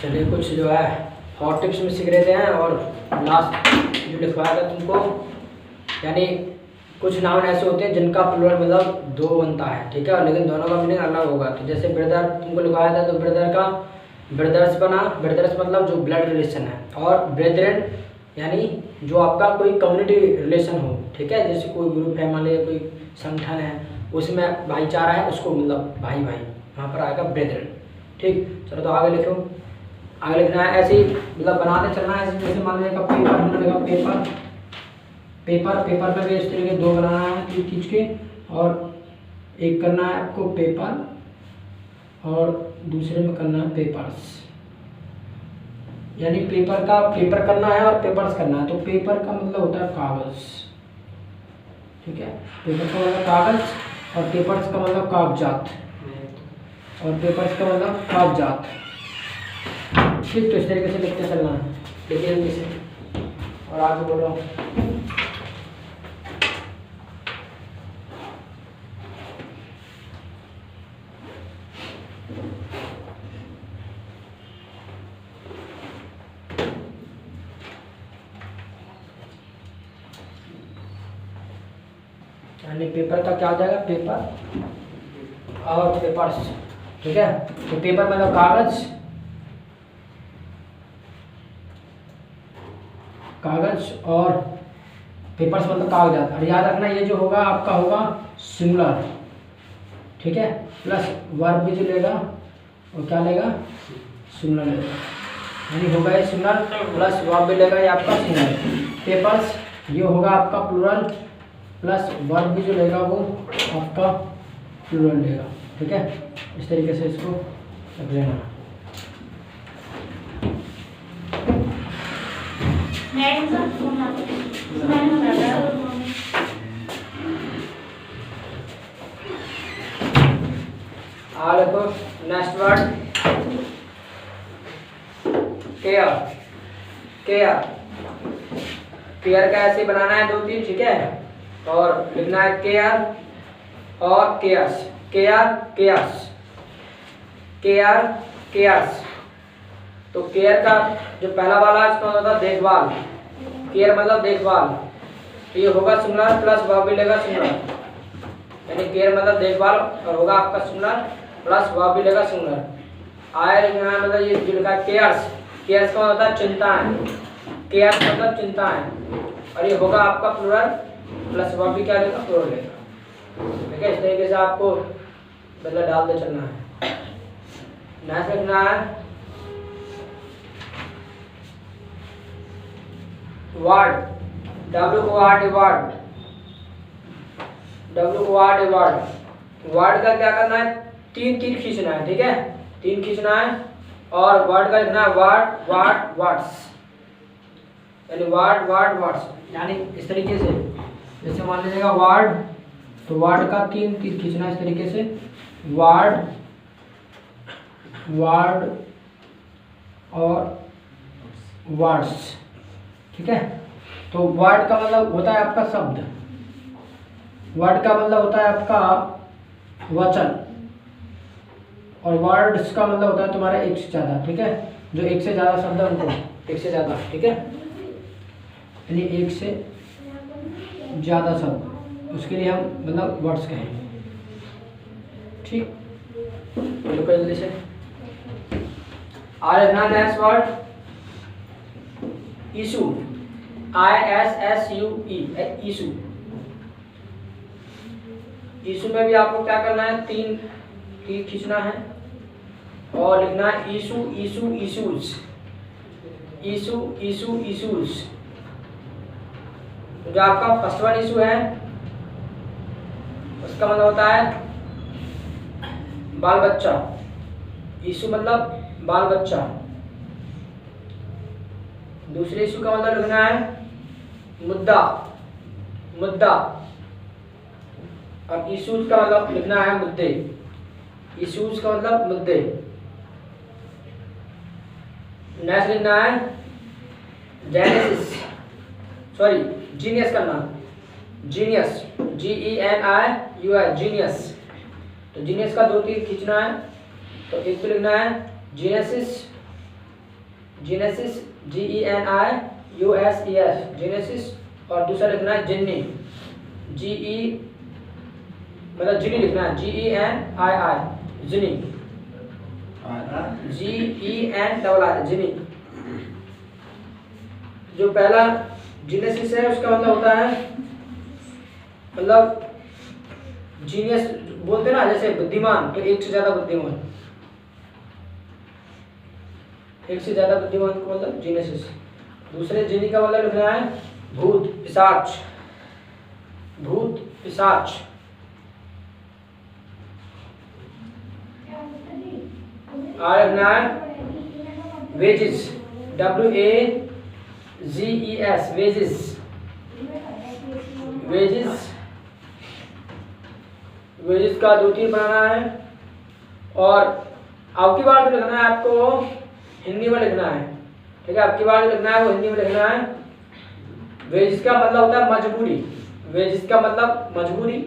चलिए कुछ जो है हॉट टिप्स में सीख रहे थे हैं और लास्ट जो लिखवाया था तुमको, यानी कुछ नाउन ऐसे होते हैं जिनका प्लूरल मतलब दो बनता है, ठीक है, लेकिन दोनों का मीनिंग अलग होगा। तो जैसे ब्रदर तुमको लिखवाया था, तो ब्रदर का ब्रदर्स बना, ब्रदर्स मतलब जो ब्लड रिलेशन है, और ब्रेदरेन यानी जो आपका कोई कम्युनिटी रिलेशन हो, ठीक है, जैसे कोई ग्रुप है, मान लीजिए कोई संगठन है, उसमें भाईचारा है, उसको मतलब भाई भाई वहाँ पर आएगा ब्रेदरेन। ठीक, चलो तो आगे लिखो। आगे लिखना है ऐसे ही मतलब बनाते चलना है। जैसे मान लीजिए पेपर, हमने लिखा पेपर, पेपर पेपर में भी इस तरीके दो बनाना है खींच के, और एक करना है आपको पेपर और दूसरे में करना है पेपर्स, यानी पेपर का पेपर करना है और पेपर्स करना है। तो पेपर का मतलब होता है कागज, ठीक है, पेपर का मतलब कागज, और पेपर्स का मतलब कागजात, और पेपर्स का मतलब कागजात। ठीक, तो इस तरीके से लिखते चलना है, लिखिए जल्दी से और आगे बोलो। यानी पेपर का क्या हो जाएगा, पेपर और पेपर्स, ठीक है। तो पेपर मतलब कागज, कागज, और पेपर्स मतलब कागजात। और याद रखना ये जो होगा आपका होगा सिंगुलर, ठीक है, प्लस वर्ब भी जो लेगा वो क्या लेगा, सिंगुलर लेगा, यानी होगा ये सिंगुलर प्लस वर्ब भी लेगा, ये आपका सिंगुलर। पेपर्स ये होगा आपका प्लूरल प्लस वर्ब भी जो लेगा वो आपका प्लूरल लेगा, ठीक है। इस तरीके से इसको रख लेना। आगे देखो next word care. Care, care का ऐसे बनाना है दो तीन, ठीक है, और लिखना है केयर और cares, care cares, care cares. तो केयर का जो पहला वाला इसका होता है देखभाल, केयर मतलब देखभाल, तो ये होगा सिंगुलर प्लस वर्ब भी लेगा सिंगुलर, यानी केयर मतलब देखभाल और होगा आपका सिंगुलर प्लस वर्ब भी लेगा सिंगुलर। आया लिखना मतलब ये जो लिखा है केयर्स, केयर्स का होता है चिंताएं, केयर्स मतलब चिंताएं, और ये होगा आपका प्लूरल प्लस वर्ब भी क्या लेगा, प्लूरल लेगा, ठीक है। इस तरीके से आपको मतलब डालते चलना है। नेक्स्ट लिखना है word, W-O-R-D word, W-O-R-D word. Word का क्या करना है, तीन तीन खींचना है, ठीक है, तीन खींचना है, और वर्ड का लिखना है वर्ड वर्ड वर्ड्स, यानी वर्ड वर्ड वर्ड्स, यानी इस तरीके से जैसे मान लीजिएगा वर्ड, तो वर्ड का तीन तीन खींचना है इस तरीके से, वर्ड वर्ड और वर्ड्स, ठीक है। तो वर्ड का मतलब होता है आपका शब्द, वर्ड का मतलब होता है आपका वचन, और वर्ड्स का मतलब होता है तुम्हारा एक से ज़्यादा, ठीक है, जो एक से ज़्यादा शब्द है उनको एक से ज़्यादा, ठीक है, यानी एक से ज़्यादा शब्द, उसके लिए हम मतलब वर्ड्स कहें, ठीक। तो जल्दी से और next word issue, ISSUE, issue. Issue में भी आपको क्या करना है, तीन तीन खींचना है और लिखना है issue issue issues, issue issue issues. तो जो आपका फर्स्ट वन इशू है उसका मतलब होता है बाल बच्चा, इशू मतलब बाल बच्चा। दूसरे इशू का मतलब लिखना है मुद्दा, मुद्दा, और इशूज का मतलब लिखना है मुद्दे, इशूज का मतलब मुद्दे। नेक्स्ट लिखना है जेनेसिस, सॉरी जीनियस करना, जीनियस, GENIUS, जीनियस। तो जीनियस का दो तीन खींचना है, तो एक पे लिखना है जीनेसिस जीनेसिस, GENIUSES जीनेसिस। और दूसरा लिखना है जिन्नी, GE मतलब जिनी लिखना है, GENII जिनी, GENII जिनी। जो पहला जीनेसिस है उसका मतलब होता है मतलब जीनियस बोलते ना, जैसे बुद्धिमान, तो एक से ज्यादा बुद्धिमान, एक से ज्यादा बुद्धिमान को मतलब जीनेसिस। दूसरे जिनी का मतलब लिखना है भूत पिशाच, भूत पिशाच। और लिखना है wages, WAGES wages, wages. Wages का 2-3 बनाना है। और अब की बार जो लिखना है आपको हिंदी में लिखना है, ठीक है। अब की बार जो लिखना है वो हिंदी में लिखना है। वेजिस का मतलब होता है मजबूरी, वेजिस का मतलब मजबूरी,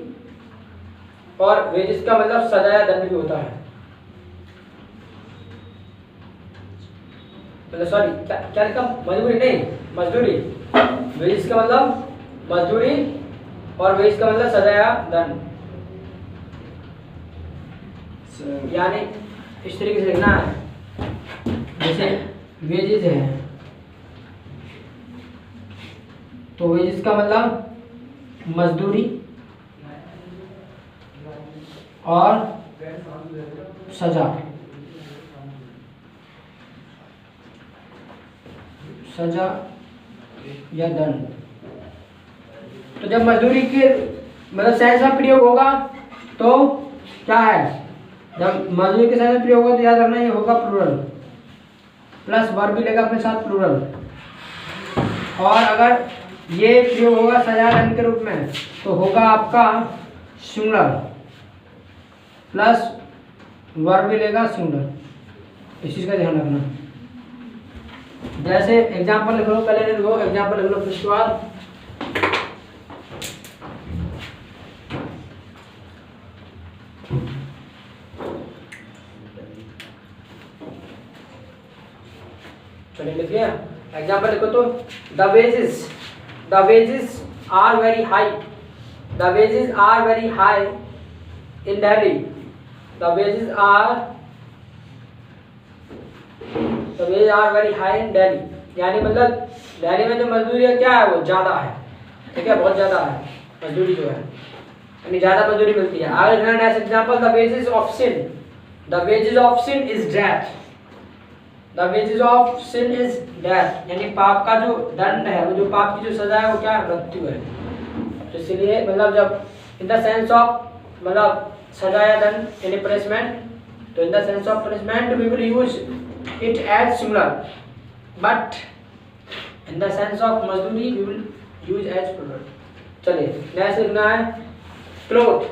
और वेजिस का मतलब सजा या दंड भी होता है। मतलब सॉरी क्या लिखा, मजबूरी नहीं, मजदूरी। वेजिस का मतलब मजदूरी और वेजिस का मतलब सजा या दंड। यानी इस तरीके से लिखना है, जैसे वेजिस है तो वेजिस का मतलब मजदूरी और सजा, सजा या दंड। तो जब मजदूरी के मतलब सेंस में प्रयोग होगा तो क्या है, जब मजदूरी के सेंस में प्रयोग होगा तो याद रखना ये होगा प्लूरल, प्लस वर्ब भी लेगा अपने साथ प्लूरल। और अगर ये प्रयोग होगा सजा दंड के रूप में तो होगा आपका सिंगुलर, प्लस वर्ब भी लेगा सिंगुलर। इस चीज का ध्यान रखना। जैसे एग्जाम्पल लिख लो, पहले लिख लो एग्जाम्पल लिख लो, फिर उसके बाद चलिए लिखिए एग्जाम्पल लिखो तो the wages are very high, the wages are very high in Delhi, the wages are very high in Delhi. यानी मतलब दिल्ली में जो मजदूरी है क्या है वो ज्यादा है, ठीक है, बहुत ज्यादा है मजदूरी जो है, यानी ज्यादा मजदूरी मिलती है। आगे next example the wages of sin, the wages of sin is death, the wages of sin is death. यानी पाप का जो दंड है, वो जो पाप की जो सजा है वो क्या है, मृत्यु है। तो इसलिए मतलब जब इन द सेंस ऑफ मतलब सजा या दंड यानी पनिशमेंट, तो in the sense of punishment we will use it as singular, but in the sense of मजदूरी we will use as plural। चलिए नेक्स्ट लिखना है cloth,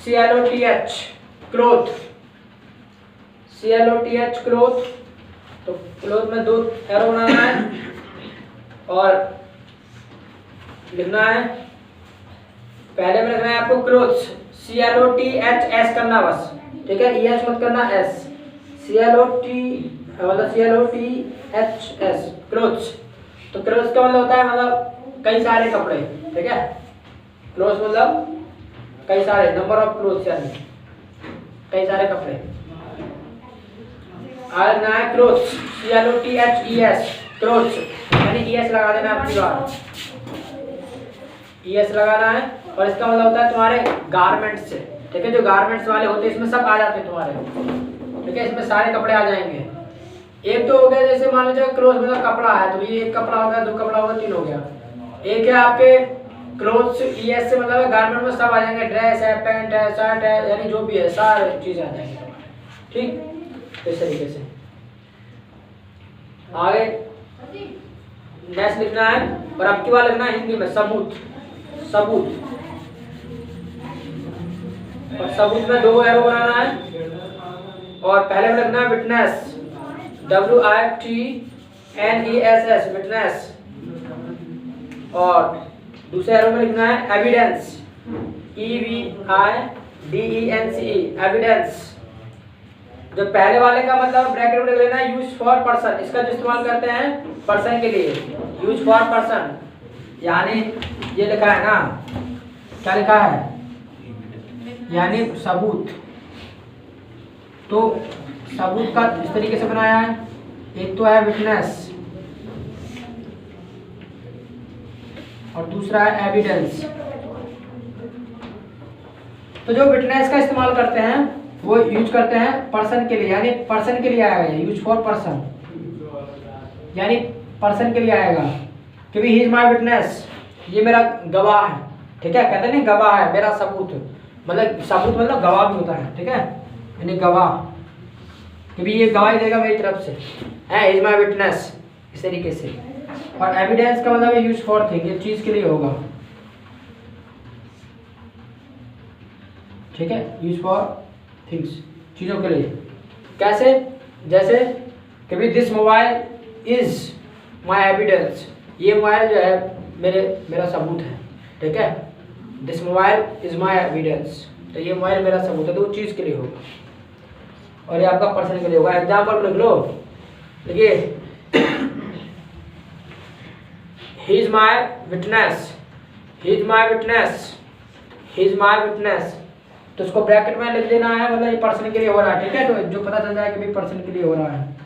CLOTH cloth, CLOTH cloth। तो cloth में 2 एरो बनाना है और लिखना है, पहले में लिखना है आपको clothes, CLOTHS करना बस, ठीक है, ES मत करना S, CLOTHS क्लोथ्स। तो क्लोथ्स का मतलब होता है मतलब कई सारे कपड़े, ठीक है, क्लोथ्स मतलब कई सारे, नंबर ऑफ क्लोथ्स यानी कई सारे कपड़े। और ना है क्लोथ्स, CLOTHES क्लोथ्स, यानी ES लगा देना आपकी बार, ES लगाना है। और इसका मतलब होता है तुम्हारे गारमेंट्स से, ठीक है, जो गारमेंट्स वाले होते हैं इसमें सब आ जाते हैं तुम्हारे, ठीक है, इसमें सारे कपड़े आ जाएंगे। एक तो हो गया जैसे मान लीजिए क्लोथ मतलब कपड़ा है, तो ये एक कपड़ा हो गया, 2 कपड़ा हो गया, 3 हो गया। एक है आपके क्लोथ्स, ES से मतलब गारमेंट में सब आ जाएंगे, ड्रेस है, पैंट है, शर्ट है, यानी जो भी है सारे चीजें आ जाएंगी, ठीक, इस तरीके से। आगे नेक्स्ट लिखना है, और अब की बार लिखना है हिंदी में सबूत, सबूत। और सबूत में 2 एरो बनाना है और पहले में लिखना है विटनेस, WITNESS विटनेस। और दूसरे एरो में लिखना है एविडेंस, EVIDENCE एविडेंस। जो पहले वाले का मतलब ब्रैकेट में लिख लेना यूज फॉर पर्सन, इसका जो इस्तेमाल करते हैं पर्सन के लिए, यूज फॉर पर्सन, यानी ये लिखा है ना, क्या लिखा है, यानी सबूत। तो सबूत का इस तरीके से बनाया है, एक तो है विटनेस और दूसरा है एविडेंस। तो जो विटनेस का इस्तेमाल करते हैं वो यूज करते हैं पर्सन के लिए, यानी पर्सन के लिए आएगा, यूज फॉर पर्सन, यानी पर्सन के लिए आएगा कि भी ही इज माई विटनेस, ये मेरा गवाह है, ठीक है, कहते नहीं गवाह है, मेरा सबूत, मतलब सबूत मतलब गवाह भी होता है, ठीक है, यानी गवाह कि भी ये गवाही देगा मेरी तरफ से, है इज माई विटनेस, इस तरीके से। और एविडेंस का मतलब यूज फॉर थिंग, ये चीज के लिए होगा, ठीक है, यूज फॉर थिंग्स, चीजों के लिए। कैसे, जैसे कभी this mobile is my evidence, ये मोबाइल जो है मेरा सबूत है, ठीक है, this mobile is my evidence, तो ये मोबाइल मेरा सबूत है, तो वो चीज के लिए होगा, और ये आपका पर्सन के लिए होगा। एग्जाम्पल लिख लो, देखिए he is my witness, he is my witness, he is my witness, तो उसको ब्रैकेट में लिख देना है, मतलब ये पर्सन के लिए हो रहा है, ठीक है, तो जो पता चल जाए कि भाई पर्सन के लिए हो रहा है,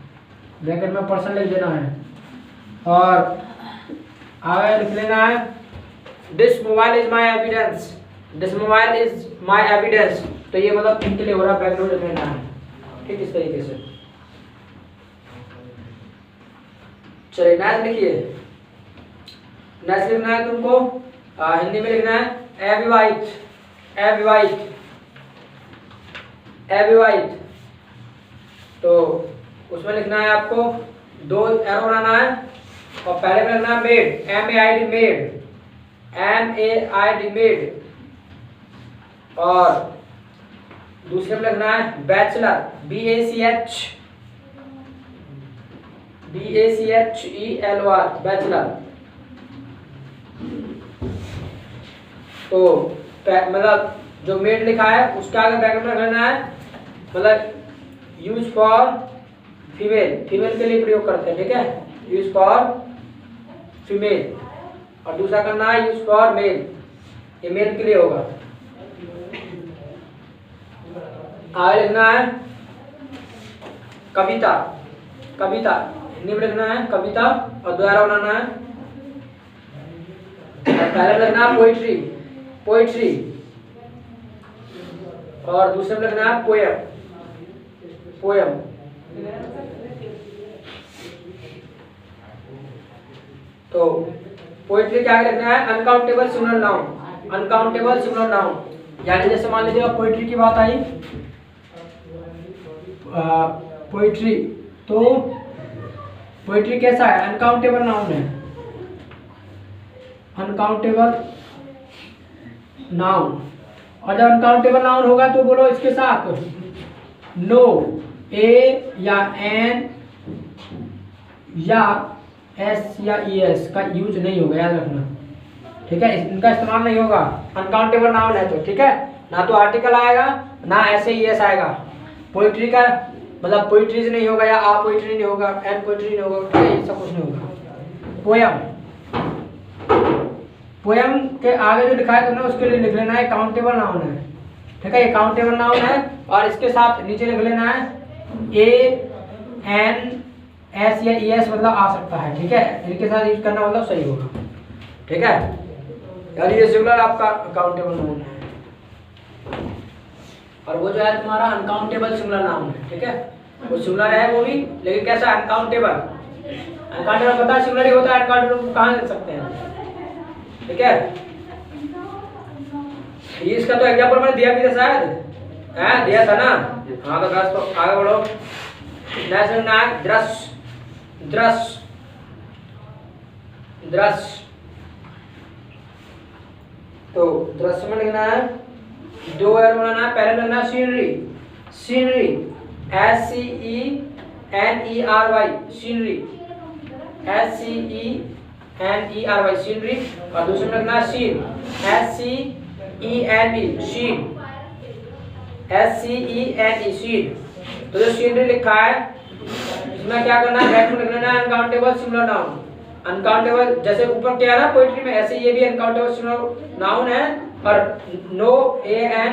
ब्रैकेट में पर्सन लिख देना है। और आगे लिख लेना है this mobile is my evidence, this mobile is my evidence, तो ये मतलब इनके लिए हो रहा है, ब्रैकेट में लिख लेना है, ठीक, इस तरीके से। चलिए नेक्स्ट लिखिए, नेक्स्ट लिखना है तुमको हिंदी में लिखना है अविवाहित, अविवाहित, अविवाहित, तो उसमें लिखना है आपको 2 एरो बनाना है, और पहले में लिखना है made, MAID made, MAID made, और दूसरे में लिखना है बैचलर, BACHELOR, बैचलर। तो मतलब जो मेड लिखा है उसका आगे ब्रैकेट में करना है, मतलब यूज फॉर फीमेल, फीमेल के लिए प्रयोग करते हैं, ठीक है, यूज फॉर फीमेल, और दूसरा करना है यूज फॉर मेल, ये मेल के लिए होगा। आगे लिखना है कविता, कविता हिंदी में लिखना है कविता, और द्वारा बनाना है, पहले लिखना है पोइट्री, पोइट्री, और दूसरे में लिखना है पोयम, पोयम। तो पोइट्री क्या लिखना है uncountable singular noun, uncountable singular noun, यानी जैसे मान लीजिए पोइट्री की बात आई, पोइट्री, तो पोइट्री कैसा है, अनकाउंटेबल नाउन है, अनकाउंटेबल नाउन, और जब अनकाउंटेबल नाउन होगा तो बोलो इसके साथ नो, ए या एन या एस या ES का यूज नहीं होगा, याद रखना, ठीक है, इनका इस्तेमाल नहीं होगा, अनकाउंटेबल नाउन है तो, ठीक है, ना तो आर्टिकल आएगा ना ऐसे ES आएगा, पोइट्री का मतलब पोइट्रीज नहीं होगा, या आ पोइट्री नहीं होगा, एन पोइट्री नहीं होगा, ठीक है, सब कुछ नहीं होगा। पोयम, पोयम के आगे जो लिखा है तुमने उसके लिए लिख लेना है काउंटेबल नाउन है, ठीक है, ये काउंटेबल नाउन है, और इसके साथ नीचे लिख लेना है AN S या ES मतलब आ सकता है, ठीक है, इनके साथ यूज करना मतलब सही होगा, ठीक है, यानी ये सिंगुलर आपका काउंटेबल नाउन है, और वो जो है तुम्हारा अनकाउंटेबल सिंगुलर नाउन है, ठीक है, वो सिंगुलर है वो भी, लेकिन कैसा अनकाउंटेबल, अनकाउंटेबल पता है सिंगुलर ही होता है, अनकाउंटेबल कहाँ लिख सकते हैं, ठीक है, इसका तो एग्जांपल मैंने दिया भी था शायद, है दिया था ना, हाँ, तो बस तो आगे बढ़ो, नेक्स्ट ना दृश्य, दृश्य, दृश्य, तो दृश्य में लिखना है 2 एरो बनाना है, पहले लिखना है scenery, scenery SCENERY, scenery SCENERY, scenery, और दूसरे में लिखना है scene, SCENE, scene, SCENE, scene, तो जो सीनरी लिखा है इसमें क्या करना है, ब्रैकेट में लिख लेना है अनकाउंटेबल सिंगुलर नाउन। अनकाउंटेबल जैसे ऊपर क्या है ना पोएट्री में, ऐसे ये भी अनकाउंटेबल सिंगुलर नाउन है, और नो ए एन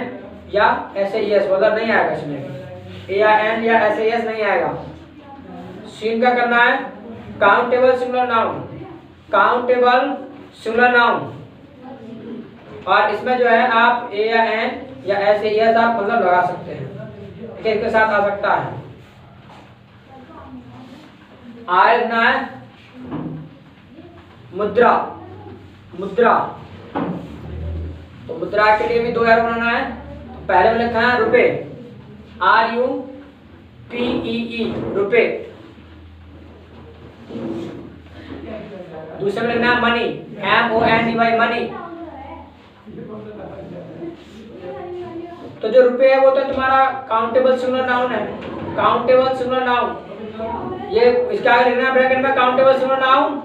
या ऐसे एस मतलब नहीं आएगा इसमें, ए या एन या ऐसे एस नहीं आएगा। सीन का करना है countable singular noun, countable singular noun, और इसमें जो है आप ए या एन या ऐसे एस आप मतलब लगा सकते हैं, ठीक है, इसके साथ आ सकता है। आय लिखना है मुद्रा, मुद्रा, तो मुद्रा के लिए भी दो एरो बनाना है। पहले में लिखा है रुपए, RUPEE रुपए। दूसरे में लिखना है मनी, MONEY मनी। तो जो रुपए है वो तो तुम्हारा काउंटेबल सिंगुलर नाउन है, काउंटेबल सिंगुलर नाउन। ये इसके आगे लिखना है ब्रैकेट में काउंटेबल सिंगुलर नाउन,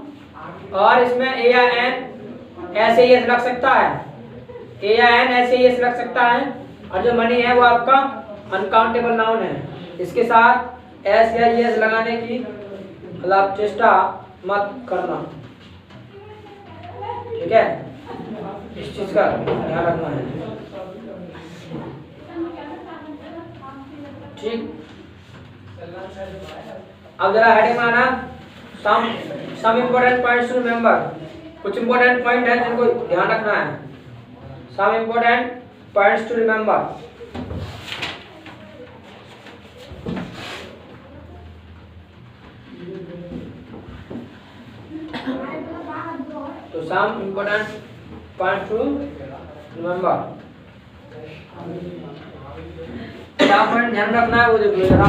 और इसमें ए या एन ऐसे ही लग सकता है, ए या एन ऐसे ही लग सकता है। और जो मनी है वो आपका अनकाउंटेबल नाउन है, इसके साथ एस या एस लगाने की मतलब चेष्टा मत करना, ठीक है, इस चीज का ध्यान रखना है, ठीक। अब जरा हेडिंग बनाना, some important points to remember, कुछ इम्पोर्टेंट पॉइंट है जिनको ध्यान रखना है। Some important points to remember, तो some important points to remember, क्या पॉइंट ध्यान रखना है वो देखिए जरा।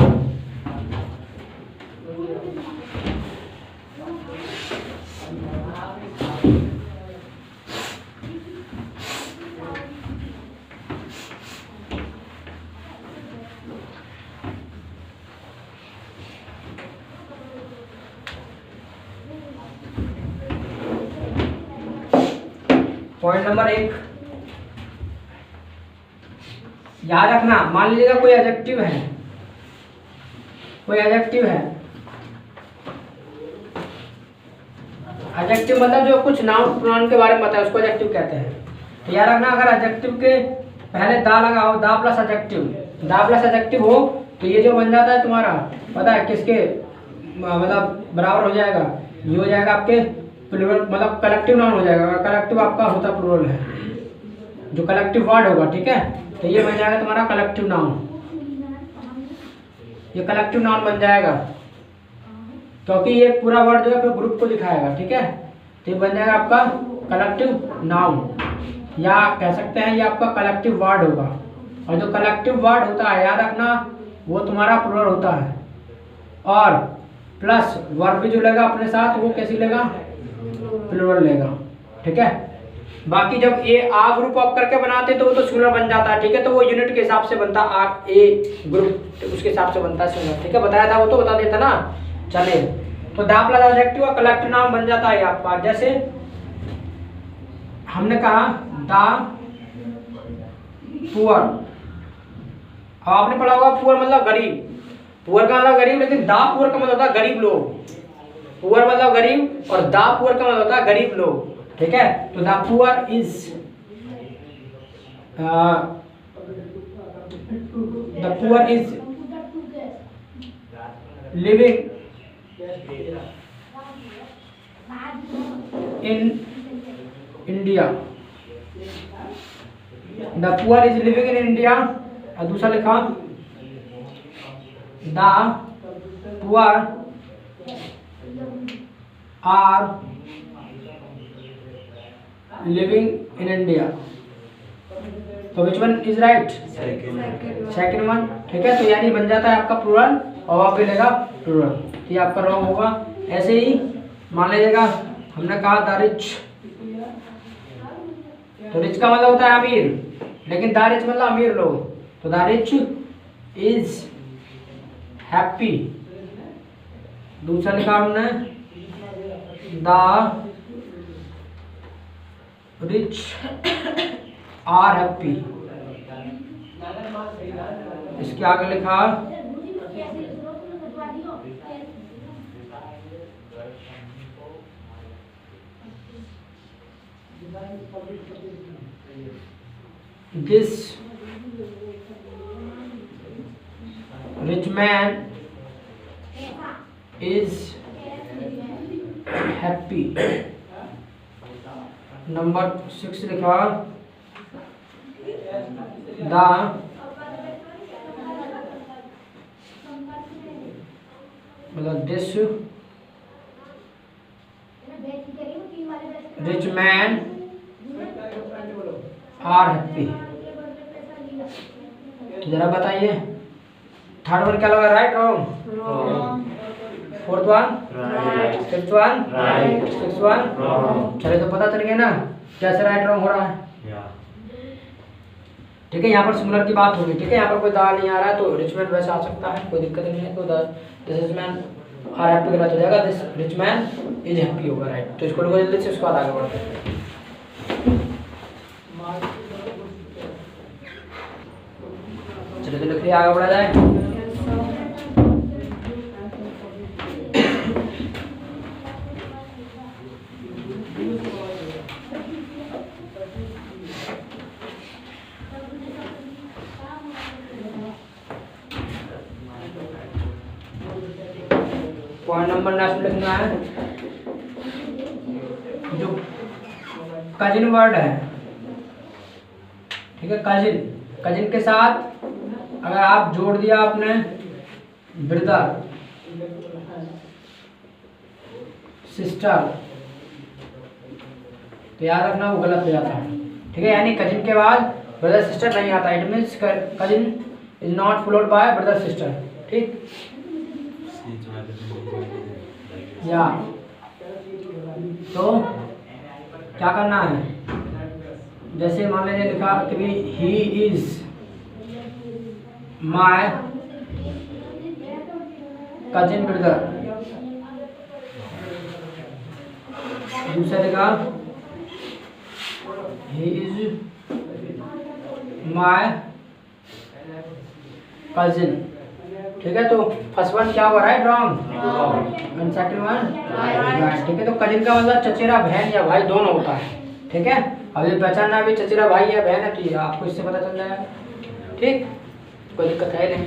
पॉइंट नंबर 1 याद रखना, मान लीजिएगा कोई एडजेक्टिव है, कोई एडजेक्टिव है, एडजेक्टिव मतलब जो कुछ नाउन प्रोनाउन के बारे में बताए उसको एडजेक्टिव कहते हैं। तो याद रखना अगर एडजेक्टिव के पहले दा लगा हो, दा प्लस एडजेक्टिव, दा प्लस एडजेक्टिव हो तो ये जो बन जाता है तुम्हारा पता है किसके मतलब बराबर हो जाएगा, ये हो जाएगा आपके प्लूरल मतलब कलेक्टिव नाउन हो जाएगा। कलेक्टिव आपका होता प्लूरल है, जो कलेक्टिव वर्ड होगा, ठीक है, तो ये बन जाएगा तुम्हारा कलेक्टिव नाउन, ये कलेक्टिव नाउन बन जाएगा क्योंकि ये पूरा वर्ड जो है फिर ग्रुप को दिखाएगा, ठीक है, तो ये बन जाएगा आपका कलेक्टिव नाउन, या कह सकते हैं ये आपका कलेक्टिव वर्ड होगा। और जो कलेक्टिव वर्ड होता है याद रखना वो तुम्हारा प्लूरल होता है, और प्लस वर्ब जो लेगा अपने साथ वो कैसी लेगा, प्लूरल लेगा, ठीक है। बाकी जब ए आ ग्रुप ऑफ करके बनाते तो वो तो सिंगुलर बन जाता है, ठीक है, तो वो यूनिट के हिसाब से बनता आ ए ग्रुप उसके हिसाब से बनता है सिंगुलर, ठीक है, बताया था वो तो बता देता ना। चलिए तो दा प्लस एडजेक्टिव और कलेक्टिव नाउन बन जाता है आपका। जैसे हमने कहा दा पुअर, अब आपने पढ़ा होगा पुअर मतलब गरीब, पुअर का मतलब गरीब, लेकिन दा पुअर का मतलब होता है गरीब लोग, पुअर मतलब गरीब और दा पुअर का मतलब होता है गरीब लोग, ठीक है। तो the poor is living in India, the poor is living in India. और दूसरा लिखा the poor are living in India, तो which one is right, second one, ठीक है। तो यानी बन जाता है आपका प्लूरल और वहाँ पे लेगा प्लूरल, ये आपका रॉन्ग होगा। ऐसे ही मान लीजिएगा हमने कहा द रिच, तो रिच का मतलब होता है अमीर, लेकिन द रिच मतलब अमीर लोग, तो द रिच इज हैप्पी। दूसरा लिखा हमने द रिच आर हैप्पी, इसके आगे लिखा This rich man is happy. Number 6 लिखा, द मतलब this rich man are happy. जरा बताइए थर्ड वन क्या लगा, right wrong? Fourth one fifth one sixth one. चले तो पता चल गया ना कैसे राइट रॉन्ग हो रहा है। ठीक है, यहाँ पर सिमिलर की बात होगी। ठीक है, यहाँ पर कोई दाल नहीं आ रहा है तो रिच मैन वैसे आ सकता है, कोई दिक्कत नहीं है। तो this rich man are happy गलत हो जाएगा, this rich man is happy होगा, राइट। तो इसको लिखो जल्दी से, उसके बाद आगे बढ़ते हैं। चलिए तो लिख लिया, आगे बढ़ा जाए। पॉइंट नंबर नेक्स्ट लिखना है, जो कजिन वर्ड है। ठीक है, कजिन के साथ अगर आप जोड़ दिया आपने ब्रदर सिस्टर तो याद रखना वो गलत हो जाता है। ठीक है, यानी कजिन के बाद ब्रदर सिस्टर नहीं आता। It means cousin is not followed by brother sister. ठीक, या तो क्या करना है, जैसे मान लीजिए लिखा कि भी he is my cousin brother, दूसरा लिखा ही इज माय कजिन। ठीक है, तो फर्स्ट वन क्या हुआ, right wrong, second one right. ठीक है, तो कजिन का मतलब चचेरा बहन या भाई दोनों होता है। ठीक है, अब ये पहचानना भी चचेरा भाई या बहन है तो ये आपको इससे पता चल जाएगा। ठीक, कोई दिक्कत है नहीं।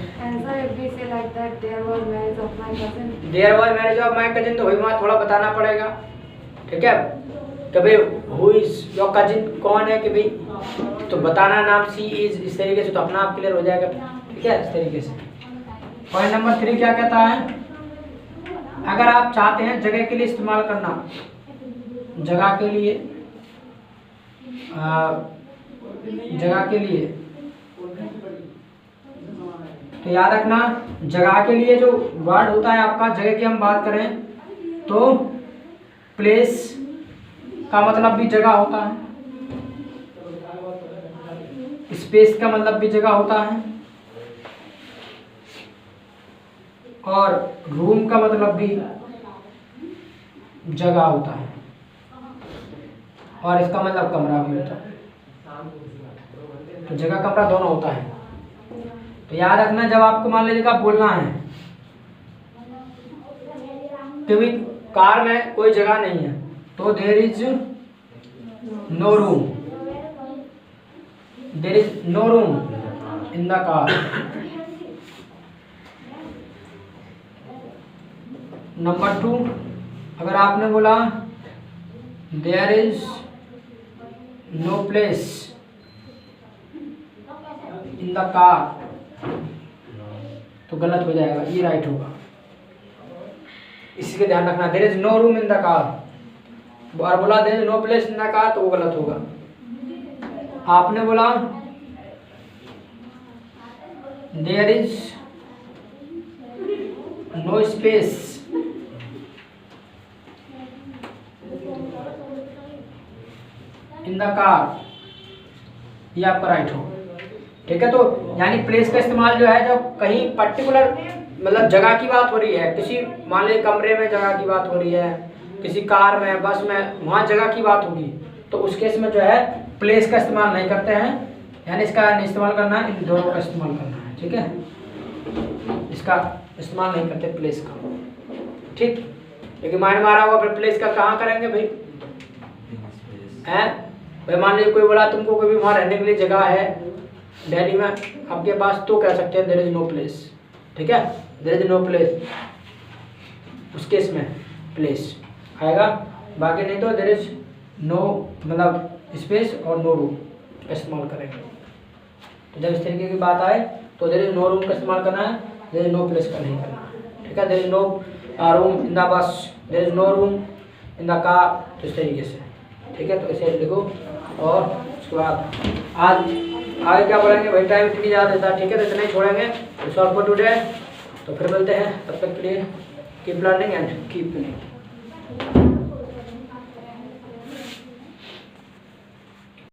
There was marriage of my cousin, तो वही वहाँ थोड़ा बताना पड़ेगा। ठीक है, कि भाई हु इज योर कजिन, कौन है कि भाई, तो बताना नाम सी इज, इस तरीके से तो अपना आप क्लियर हो जाएगा। ठीक है, इस तरीके से। पॉइंट नंबर 3 क्या कहता है, अगर आप चाहते हैं जगह के लिए इस्तेमाल करना, जगह के लिए तो याद रखना जगह के लिए जो वर्ड होता है आपका, जगह की हम बात करें तो प्लेस का मतलब भी जगह होता है, स्पेस का मतलब भी जगह होता है, और रूम का मतलब भी जगह होता है, और इसका मतलब कमरा भी होता है। तो जगह कमरा दोनों होता है। तो याद रखना जब आपको मान लीजिएगा बोलना है कि भाई कार में कोई जगह नहीं है तो there is no room, there is no room in the car. Number 2, अगर आपने बोला there is no place in the car तो गलत हो जाएगा, ये राइट होगा। इसी का ध्यान रखना, there is no room in the car और बोला there is no place in the car तो वो गलत होगा। आपने बोला there is no space in the car, ये आपका राइट हो। ठीक है, तो यानी प्लेस का इस्तेमाल जो है जब कहीं पर्टिकुलर मतलब जगह की बात हो रही है, किसी मान लीजिए कमरे में जगह की बात हो रही है, किसी कार में, बस में, वहाँ जगह की बात होगी तो उस केस में जो है प्लेस का इस्तेमाल नहीं करते हैं, यानी इसका नहीं इस्तेमाल करना है, इन दोनों का इस्तेमाल करना है। ठीक है, इसका इस्तेमाल नहीं करते प्लेस का, ठीक। लेकिन माइंड मारा होगा, फिर प्लेस का कहाँ करेंगे भाई, हैं भाई। मान लीजिए कोई बोला तुमको कोई भी वहाँ रहने के लिए जगह है दिल्ली में आपके पास, तो कह सकते हैं देयर इज नो प्लेस, ठीक है, देयर इज नो प्लेस, उस केस में प्लेस आएगा। बाकी नहीं तो देयर इज नो मतलब स्पेस और नो रूम इस्तेमाल करेंगे। तो जब इस तरीके की बात आए तो देयर इज नो रूम का इस्तेमाल करना है, देयर इज नो प्लेस का नहीं करना, ठीक है। There is no room in the bus, there is no room in the car, तो इस तरीके से, ठीक है। तो इसे लिखो। और उसके बाद आज आगे क्या बोलेंगे भाई, टाइम इतनी ज़्यादा देता है, ठीक है। तो इतना ही छोड़ेंगे, तो सॉल्व फॉर टुडे। तो फिर मिलते हैं, तब तक के लिए keep learning and keep winning.